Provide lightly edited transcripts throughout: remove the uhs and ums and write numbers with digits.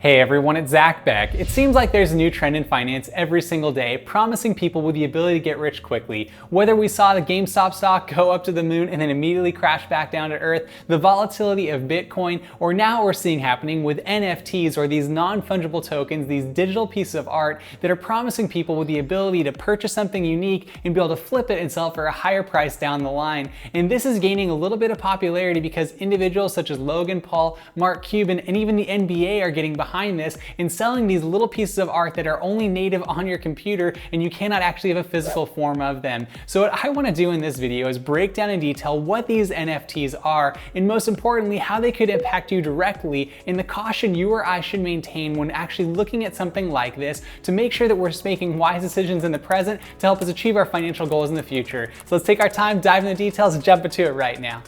Hey everyone, it's Zack Beck. It seems like there's a new trend in finance every single day, promising people with the ability to get rich quickly. Whether we saw the GameStop stock go up to the moon and then immediately crash back down to earth, the volatility of Bitcoin, or now what we're seeing happening with NFTs, or these non-fungible tokens, these digital pieces of art that are promising people with the ability to purchase something unique and be able to flip it and sell it for a higher price down the line. And this is gaining a little bit of popularity because individuals such as Logan Paul, Mark Cuban, and even the NBA are getting behind this and selling these little pieces of art that are only native on your computer and you cannot actually have a physical form of them. So what I want to do in this video is break down in detail what these NFTs are, and most importantly how they could impact you directly, and the caution you or I should maintain when actually looking at something like this to make sure that we're making wise decisions in the present to help us achieve our financial goals in the future. So let's take our time, dive into the details, and jump into it right now.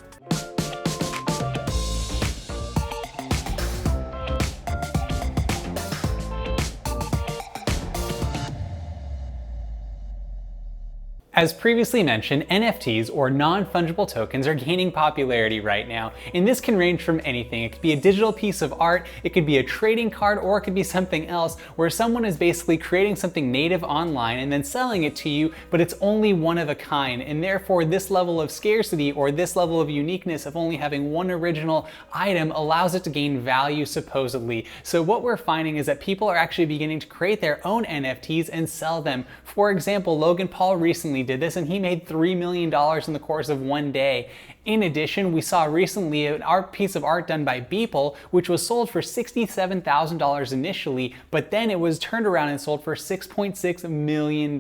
As previously mentioned, NFTs, or non-fungible tokens, are gaining popularity right now, and this can range from anything. It could be a digital piece of art, it could be a trading card, or it could be something else where someone is basically creating something native online and then selling it to you, but it's only one of a kind, and therefore this level of scarcity or this level of uniqueness of only having one original item allows it to gain value supposedly. So what we're finding is that people are actually beginning to create their own NFTs and sell them. For example, Logan Paul recently did this and he made $3 million in the course of one day. In addition, we saw recently an art piece of art done by WeBull, which was sold for $67,000 initially, but then it was turned around and sold for $6.6 million.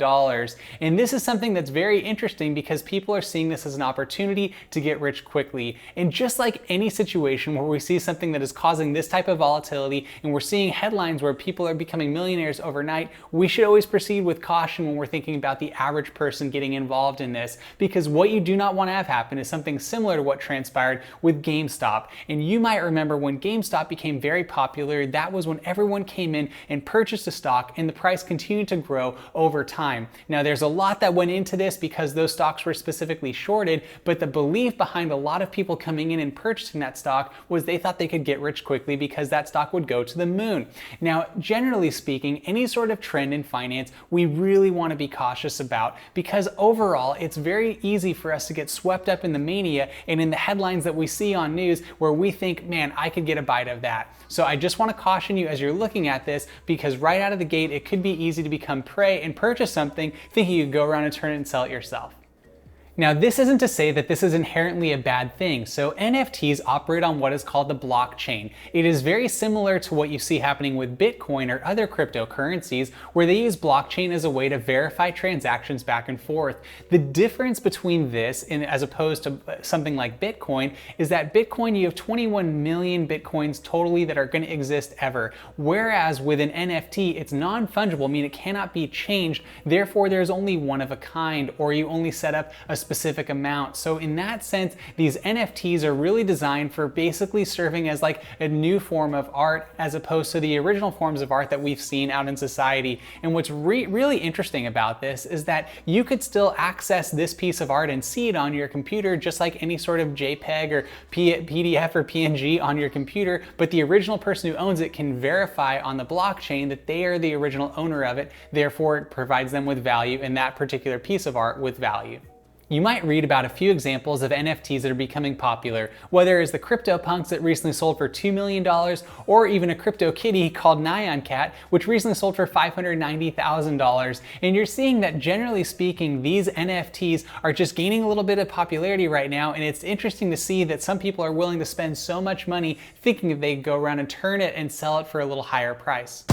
And this is something that's very interesting because people are seeing this as an opportunity to get rich quickly. And just like any situation where we see something that is causing this type of volatility and we're seeing headlines where people are becoming millionaires overnight, we should always proceed with caution when we're thinking about the average person getting involved in this, because what you do not want to have happen is something similar to what transpired with GameStop. And you might remember when GameStop became very popular, that was when everyone came in and purchased a stock and the price continued to grow over time. Now there's a lot that went into this because those stocks were specifically shorted, but the belief behind a lot of people coming in and purchasing that stock was they thought they could get rich quickly because that stock would go to the moon. Now, generally speaking, any sort of trend in finance, we really want to be cautious about, because overall, it's very easy for us to get swept up in the mania and in the headlines that we see on news where we think, man, I could get a bite of that. So I just want to caution you as you're looking at this, because right out of the gate, it could be easy to become prey and purchase something thinking you could go around and turn it and sell it yourself. Now, this isn't to say that this is inherently a bad thing. So NFTs operate on what is called the blockchain. It is very similar to what you see happening with Bitcoin or other cryptocurrencies, where they use blockchain as a way to verify transactions back and forth. The difference between this and as opposed to something like Bitcoin is that Bitcoin, you have 21 million Bitcoins totally that are going to exist ever. Whereas with an NFT, it's non-fungible, meaning it cannot be changed. Therefore, there's only one of a kind, or you only set up a specific amount. So in that sense, these NFTs are really designed for basically serving as like a new form of art as opposed to the original forms of art that we've seen out in society. And what's really interesting about this is that you could still access this piece of art and see it on your computer just like any sort of JPEG or PDF or PNG on your computer, but the original person who owns it can verify on the blockchain that they are the original owner of it. Therefore, it provides them with value, and that particular piece of art with value. You might read about a few examples of NFTs that are becoming popular, whether it's the CryptoPunks that recently sold for $2 million, or even a crypto kitty called Nyan Cat, which recently sold for $590,000. And you're seeing that generally speaking, these NFTs are just gaining a little bit of popularity right now, and it's interesting to see that some people are willing to spend so much money thinking that they can go around and turn it and sell it for a little higher price.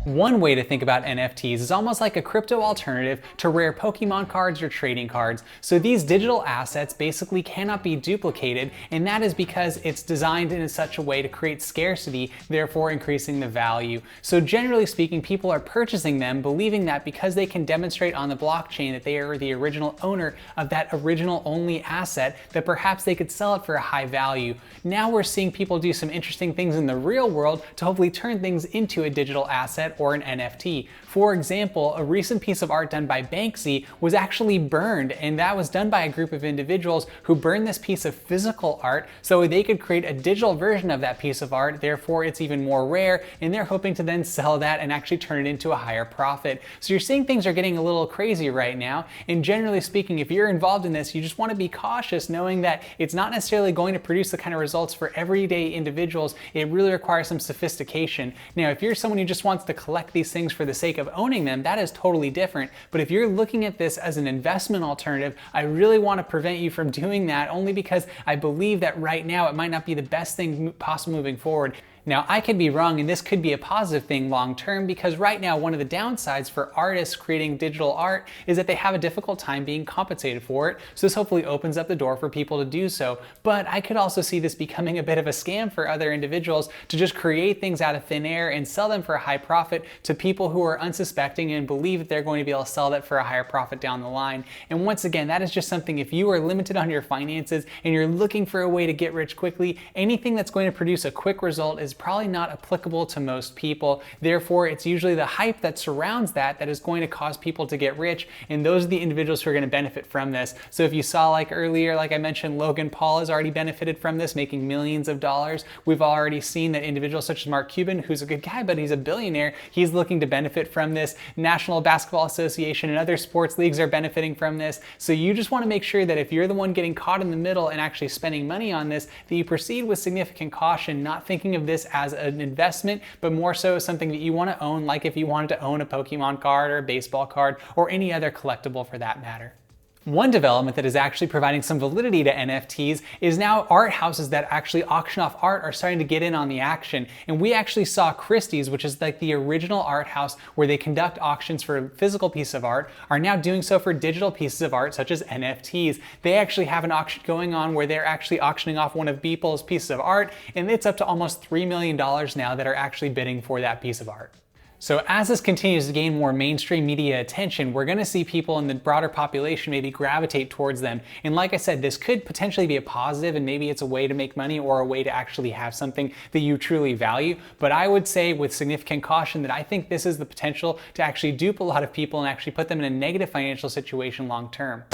One way to think about NFTs is almost like a crypto alternative to rare Pokemon cards or trading cards. So these digital assets basically cannot be duplicated, and that is because it's designed in such a way to create scarcity, therefore increasing the value. So generally speaking, people are purchasing them believing that because they can demonstrate on the blockchain that they are the original owner of that original only asset, that perhaps they could sell it for a high value. Now we're seeing people do some interesting things in the real world to hopefully turn things into a digital asset asset or an NFT. For example, a recent piece of art done by Banksy was actually burned, and that was done by a group of individuals who burned this piece of physical art so they could create a digital version of that piece of art. Therefore, it's even more rare, and they're hoping to then sell that and actually turn it into a higher profit. So you're seeing things are getting a little crazy right now, and generally speaking, if you're involved in this, you just want to be cautious, knowing that it's not necessarily going to produce the kind of results for everyday individuals. It really requires some sophistication. Now, if you're someone who just wants to collect these things for the sake of owning them, that is totally different. But if you're looking at this as an investment alternative, I really want to prevent you from doing that, only because I believe that right now it might not be the best thing possible moving forward. Now, I could be wrong, and this could be a positive thing long term, because right now one of the downsides for artists creating digital art is that they have a difficult time being compensated for it. So this hopefully opens up the door for people to do so. But I could also see this becoming a bit of a scam for other individuals to just create things out of thin air and sell them for a high profit to people who are unsuspecting and believe that they're going to be able to sell that for a higher profit down the line. And once again, that is just something, if you are limited on your finances and you're looking for a way to get rich quickly, anything that's going to produce a quick result is probably not applicable to most people. Therefore, it's usually the hype that surrounds that is going to cause people to get rich, and those are the individuals who are going to benefit from this. So if you saw, like earlier, like I mentioned, Logan Paul has already benefited from this, making millions of dollars. We've already seen that individuals such as Mark Cuban, who's a good guy, but he's a billionaire, he's looking to benefit from this. National Basketball Association and other sports leagues are benefiting from this. So you just want to make sure that if you're the one getting caught in the middle and actually spending money on this, that you proceed with significant caution, not thinking of this as an investment, but more so something that you want to own, like if you wanted to own a Pokemon card or a baseball card or any other collectible for that matter. One development that is actually providing some validity to NFTs is now art houses that actually auction off art are starting to get in on the action. And we actually saw Christie's, which is like the original art house where they conduct auctions for a physical piece of art, are now doing so for digital pieces of art such as NFTs. They actually have an auction going on where they're actually auctioning off one of WeBull's pieces of art, and it's up to almost $3 million now that are actually bidding for that piece of art. So as this continues to gain more mainstream media attention, we're going to see people in the broader population maybe gravitate towards them. And like I said, this could potentially be a positive, and maybe it's a way to make money or a way to actually have something that you truly value. But I would say with significant caution that I think this is the potential to actually dupe a lot of people and actually put them in a negative financial situation long term.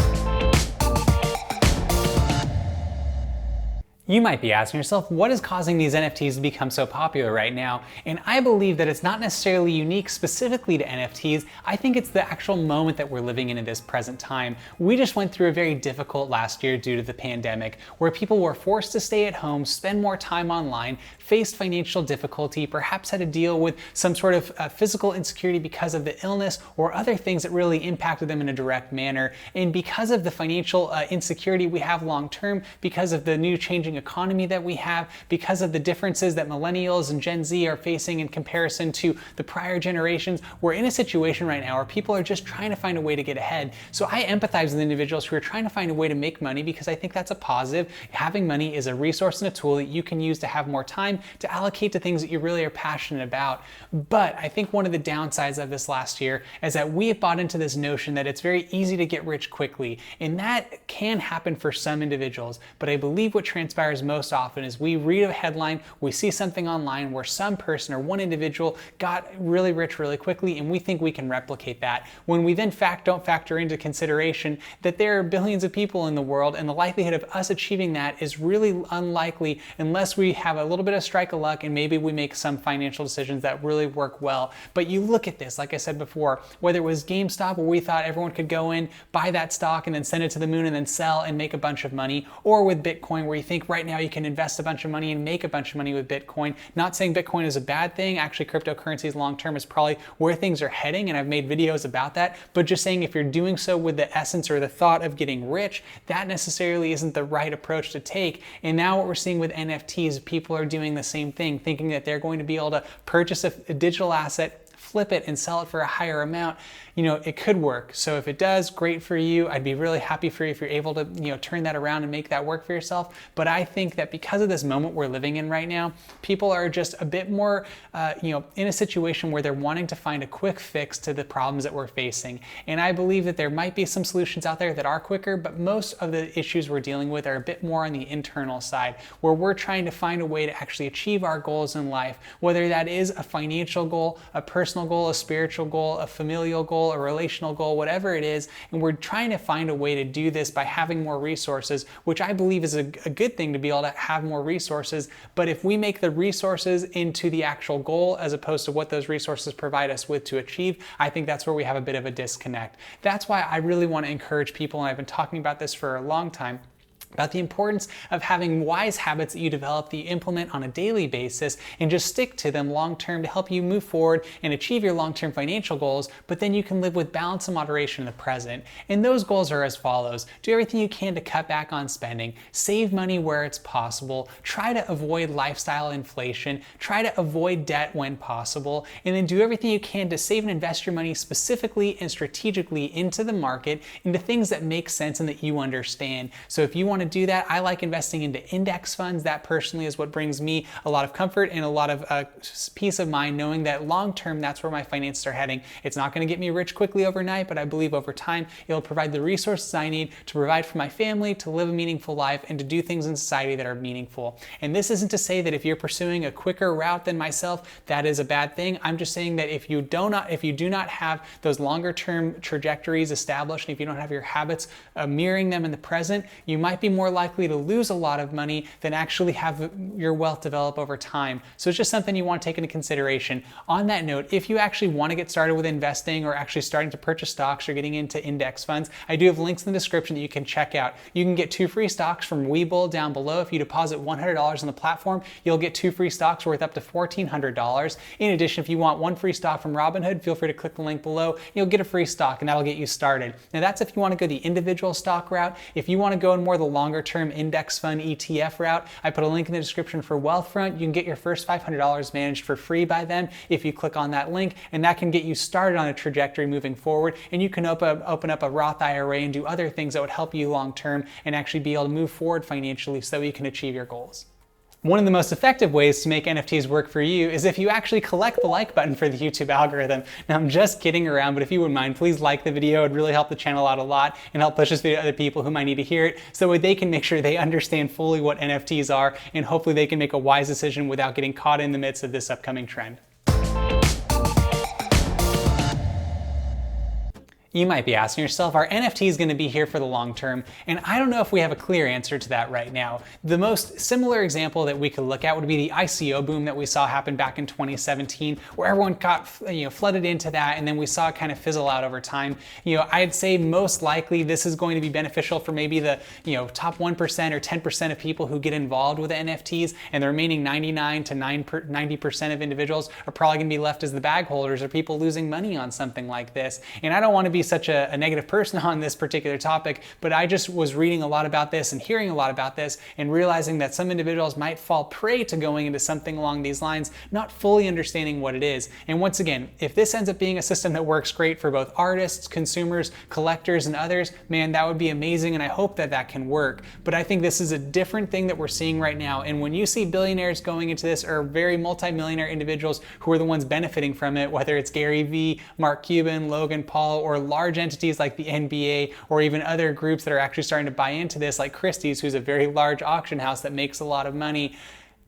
You might be asking yourself, what is causing these NFTs to become so popular right now? And I believe that it's not necessarily unique specifically to NFTs. I think it's the actual moment that we're living in at this present time. We just went through a very difficult last year due to the pandemic, where people were forced to stay at home, spend more time online, faced financial difficulty, perhaps had to deal with some sort of physical insecurity because of the illness or other things that really impacted them in a direct manner. And because of the financial insecurity we have long term, because of the new changing economy that we have, because of the differences that millennials and Gen Z are facing in comparison to the prior generations, we're in a situation right now where people are just trying to find a way to get ahead. So I empathize with individuals who are trying to find a way to make money, because I think that's a positive. Having money is a resource and a tool that you can use to have more time to allocate to things that you really are passionate about. But I think one of the downsides of this last year is that we have bought into this notion that it's very easy to get rich quickly, and that can happen for some individuals. But I believe what transpires most often is we read a headline, we see something online where some person or one individual got really rich really quickly, and we think we can replicate that, when we then don't factor into consideration that there are billions of people in the world, and the likelihood of us achieving that is really unlikely unless we have a little bit of strike of luck and maybe we make some financial decisions that really work well. But you look at this, like I said before, whether it was GameStop, where we thought everyone could go in, buy that stock and then send it to the moon and then sell and make a bunch of money, or with Bitcoin, where you think right now you can invest a bunch of money and make a bunch of money with Bitcoin. Not saying Bitcoin is a bad thing. Actually, cryptocurrencies long term is probably where things are heading, and I've made videos about that. But just saying, if you're doing so with the essence or the thought of getting rich, that necessarily isn't the right approach to take. And now what we're seeing with NFTs, people are doing the same thing, thinking that they're going to be able to purchase a digital asset, flip it and sell it for a higher amount. You know, it could work. So if it does, great for you. I'd be really happy for you if you're able to, turn that around and make that work for yourself. But I think that because of this moment we're living in right now, people are just a bit more, in a situation where they're wanting to find a quick fix to the problems that we're facing. And I believe that there might be some solutions out there that are quicker, but most of the issues we're dealing with are a bit more on the internal side, where we're trying to find a way to actually achieve our goals in life, whether that is a financial goal, a personal personal goal, a spiritual goal, a familial goal, a relational goal, whatever it is. And we're trying to find a way to do this by having more resources, which I believe is a good thing to be able to have more resources. But if we make the resources into the actual goal as opposed to what those resources provide us with to achieve, I think that's where we have a bit of a disconnect. That's why I really want to encourage people, and I've been talking about this for a long time, about the importance of having wise habits that you develop that you implement on a daily basis and just stick to them long term to help you move forward and achieve your long-term financial goals, but then you can live with balance and moderation in the present. And those goals are as follows. Do everything you can to cut back on spending, save money where it's possible, try to avoid lifestyle inflation, try to avoid debt when possible, and then do everything you can to save and invest your money specifically and strategically into the market, into things that make sense and that you understand. So if you want to do that, I like investing into index funds. That personally is what brings me a lot of comfort and a lot of peace of mind, knowing that long term, that's where my finances are heading. It's not going to get me rich quickly overnight, but I believe over time, it'll provide the resources I need to provide for my family, to live a meaningful life, and to do things in society that are meaningful. And this isn't to say that if you're pursuing a quicker route than myself, that is a bad thing. I'm just saying that if you do not have those longer term trajectories established, and if you don't have your habits mirroring them in the present, you might be more likely to lose a lot of money than actually have your wealth develop over time. So it's just something you want to take into consideration. On that note, if you actually want to get started with investing or actually starting to purchase stocks or getting into index funds, I do have links in the description that you can check out. You can get 2 free stocks from WeBull down below. If you deposit $100 on the platform, you'll get 2 free stocks worth up to $1,400. In addition, if you want 1 free stock from Robinhood, feel free to click the link below. You'll get a free stock and that'll get you started. Now that's if you want to go the individual stock route. If you want to go in more the longer term index fund ETF route, I put a link in the description for Wealthfront. You can get your first $500 managed for free by them if you click on that link, and that can get you started on a trajectory moving forward, and you can open up a Roth IRA and do other things that would help you long term and actually be able to move forward financially so you can achieve your goals. One of the most effective ways to make NFTs work for you is if you actually collect the like button for the YouTube algorithm. Now I'm just kidding around, but if you wouldn't mind, please like the video. It'd really help the channel out a lot and help push this video to other people who might need to hear it so that they can make sure they understand fully what NFTs are, and hopefully they can make a wise decision without getting caught in the midst of this upcoming trend. You might be asking yourself, are NFTs going to be here for the long term? And I don't know if we have a clear answer to that right now. The most similar example that we could look at would be the ICO boom that we saw happen back in 2017, where everyone got flooded into that, and then we saw it kind of fizzle out over time. I'd say most likely this is going to be beneficial for maybe the top 1% or 10% of people who get involved with NFTs, and the remaining 99 to 90% of individuals are probably going to be left as the bag holders or people losing money on something like this. And I don't want to be such a negative person on this particular topic, but I just was reading a lot about this and hearing a lot about this and realizing that some individuals might fall prey to going into something along these lines, not fully understanding what it is. And once again, if this ends up being a system that works great for both artists, consumers, collectors, and others, man, that would be amazing, and I hope that that can work. But I think this is a different thing that we're seeing right now, and when you see billionaires going into this, or very multi-millionaire individuals who are the ones benefiting from it, whether it's Gary Vee, Mark Cuban, Logan Paul, or large entities like the NBA, or even other groups that are actually starting to buy into this, like Christie's, who's a very large auction house that makes a lot of money,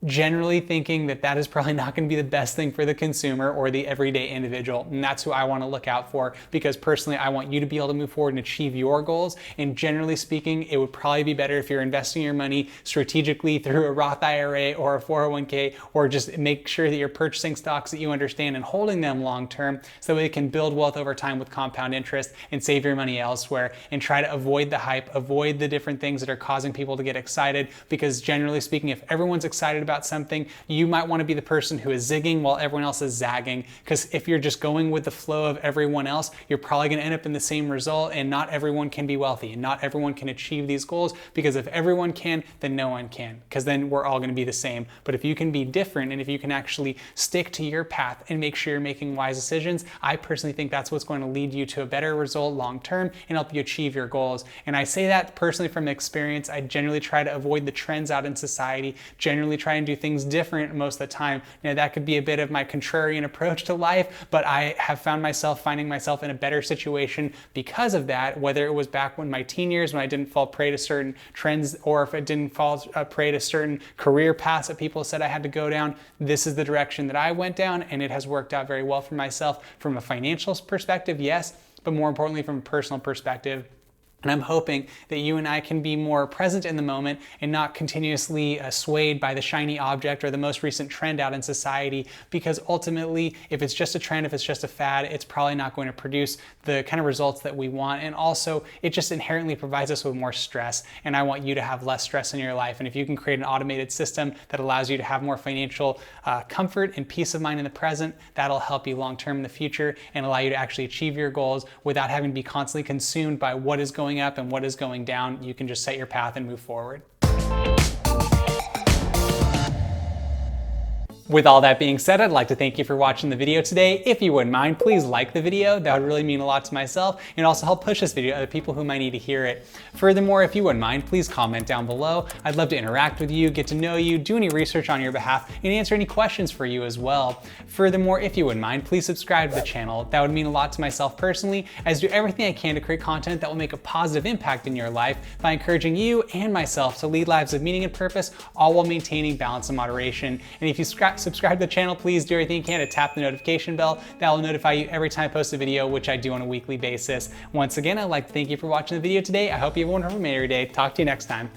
generally thinking that that is probably not going to be the best thing for the consumer or the everyday individual. And that's who I want to look out for, because personally I want you to be able to move forward and achieve your goals. And generally speaking, it would probably be better if you're investing your money strategically through a Roth IRA or a 401k, or just make sure that you're purchasing stocks that you understand and holding them long term so that it can build wealth over time with compound interest, and save your money elsewhere, and try to avoid the hype, avoid the different things that are causing people to get excited. Because generally speaking, if everyone's excited about something, you might want to be the person who is zigging while everyone else is zagging, because if you're just going with the flow of everyone else, you're probably going to end up in the same result, and not everyone can be wealthy, and not everyone can achieve these goals, because if everyone can, then no one can, because then we're all going to be the same. But if you can be different, and if you can actually stick to your path and make sure you're making wise decisions, I personally think that's what's going to lead you to a better result long term and help you achieve your goals. And I say that personally from experience. I generally try to avoid the trends out in society, generally try and do things different most of the time. You know, that could be a bit of my contrarian approach to life, but I have found myself finding myself in a better situation because of that, whether it was back when my teen years when I didn't fall prey to certain trends, or if I didn't fall prey to certain career paths that people said I had to go down. This is the direction that I went down, and it has worked out very well for myself from a financial perspective, yes, but more importantly from a personal perspective. And I'm hoping that you and I can be more present in the moment and not continuously swayed by the shiny object or the most recent trend out in society, because ultimately, if it's just a trend, if it's just a fad, it's probably not going to produce the kind of results that we want. And also, it just inherently provides us with more stress. And I want you to have less stress in your life. And if you can create an automated system that allows you to have more financial comfort and peace of mind in the present, that'll help you long-term in the future and allow you to actually achieve your goals without having to be constantly consumed by what is going up and what is going down. You can just set your path and move forward. With all that being said, I'd like to thank you for watching the video today. If you wouldn't mind, please like the video. That would really mean a lot to myself and also help push this video to other people who might need to hear it. Furthermore, if you wouldn't mind, please comment down below. I'd love to interact with you, get to know you, do any research on your behalf, and answer any questions for you as well. Furthermore, if you wouldn't mind, please subscribe to the channel. That would mean a lot to myself personally, as I do everything I can to create content that will make a positive impact in your life by encouraging you and myself to lead lives of meaning and purpose, all while maintaining balance and moderation. And if you subscribe to the channel, please do everything you can to tap the notification bell. That will notify you every time I post a video, which I do on a weekly basis. Once again, I'd like to thank you for watching the video today. I hope you have a wonderful remainder of your day. Talk to you next time.